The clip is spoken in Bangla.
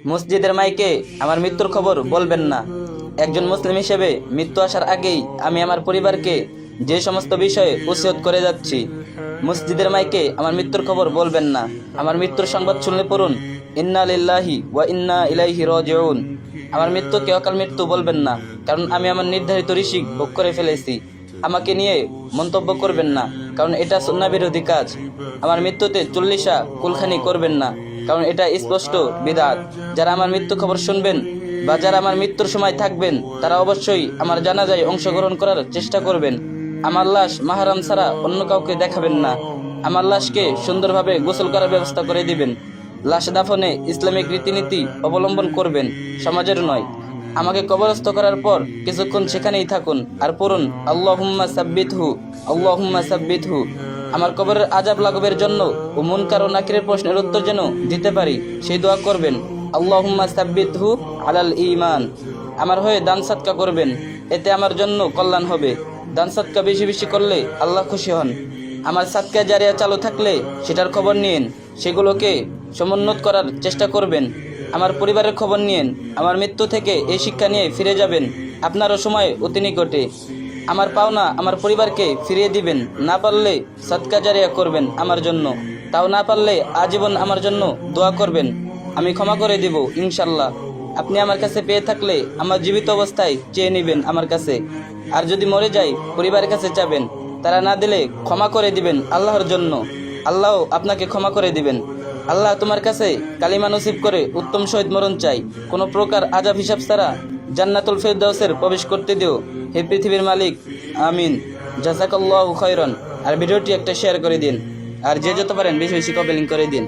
মসজিদের মাইকে আমার মৃত্যুর খবর বলবেন না। একজন মুসলিম হিসেবে মৃত্যু আসার আগেই আমি আমার পরিবারকে যে সমস্ত বিষয়ে ওসিয়ত করে যাচ্ছি, মসজিদের মাইকে আমার মৃত্যুর খবর বলবেন না। আমার মৃত্যুর সংবাদ শুনলে পড়ুন, ইন্না লিল্লাহি ওয়া ইন্না ইলাইহি রাজিউন। আমার মৃত্যুকে অকাল মৃত্যু বলবেন না, কারণ আমি আমার নির্ধারিত রিজিক ভোগ করে ফেলেছি। আমাকে নিয়ে মন্তব্য করবেন না, কারণ এটা সুন্নাহ বিরোধী কাজ। আমার মৃত্যুতে চল্লিশা কুলখানি করবেন না, কারণ এটা স্পষ্ট বিদআত। যারা আমার মৃত্যু খবর শুনবেন বা যারা আমার মৃত্যুর সময় থাকবেন, তারা অবশ্যই আমার জানাজায় অংশগ্রহণ করার চেষ্টা করবেন। আমার লাশ মাহরাম ছাড়া অন্য কাউকে দেখাবেন না। আমার লাশকে সুন্দরভাবে গোসল করার ব্যবস্থা করে দিবেন। লাশ দাফনে ইসলামিক রীতিনীতি অবলম্বন করবেন, সমাজের নয়। আমাকে কবরস্থ করার পর কিছুক্ষণ সেখানেই থাকুন আর পড়ুন, আল্লাহুম্মা সাব্বিতহু, আল্লাহুম্মা সাব্বিতহু। আমার কবরের আযাব লাঘবের জন্য ও মুনকার ও নাকিরের প্রশ্নের উত্তর যেন দিতে পারি, সেই দোয়া করবেন, আল্লাহুম্মা সাব্বিতহু আলাল ঈমান। আমার হয়ে দান সাদকা করবেন, এতে আমার জন্য কল্যাণ হবে। দান সাদকা বেশি বেশি করলে আল্লাহ খুশি হন। আমার সাদকা জারিয়া চালু থাকলে সেটার খবর নিন, সেগুলোকে সমুন্নত করার চেষ্টা করবেন। আমার পরিবারের খবর নিন। আমার মৃত্যু থেকে এই শিক্ষা নিয়ে ফিরে যাবেন, আপনারও সময় অতি নিকটে। আমার পাওনা আমার পরিবারকে ফিরিয়ে দিবেন। না পারলে সাদকা জারিয়া করবেন আমার জন্য, তাও না পারলে আজীবন আমার জন্য দোয়া করবেন, আমি ক্ষমা করে দিব ইনশাল্লাহ। আপনি আমার কাছে পেয়ে থাকলে আমার জীবিত অবস্থায় চেয়ে নেবেন আমার কাছে, আর যদি মরে যাই পরিবারের কাছে চাবেন। তারা না দিলে ক্ষমা করে দিবেন আল্লাহর জন্য, আল্লাহ আপনাকে ক্ষমা করে দিবেন। আল্লাহ তোমার কাছে কালিমা নসিব করে উত্তম শহীদ মরণ চাই, কোনো প্রকার আযাব হিসাব ছাড়া জান্নাতুল ফেরদাউসের প্রবেশ করতে দিও, হে পৃথিবীর মালিক। আমিন। জাযাকাল্লাহু খায়রান। আর ভিডিওটি একটা শেয়ার করে দিন, আর যে যত পারেন বেশি বেশি কমেন্ট করে দিন।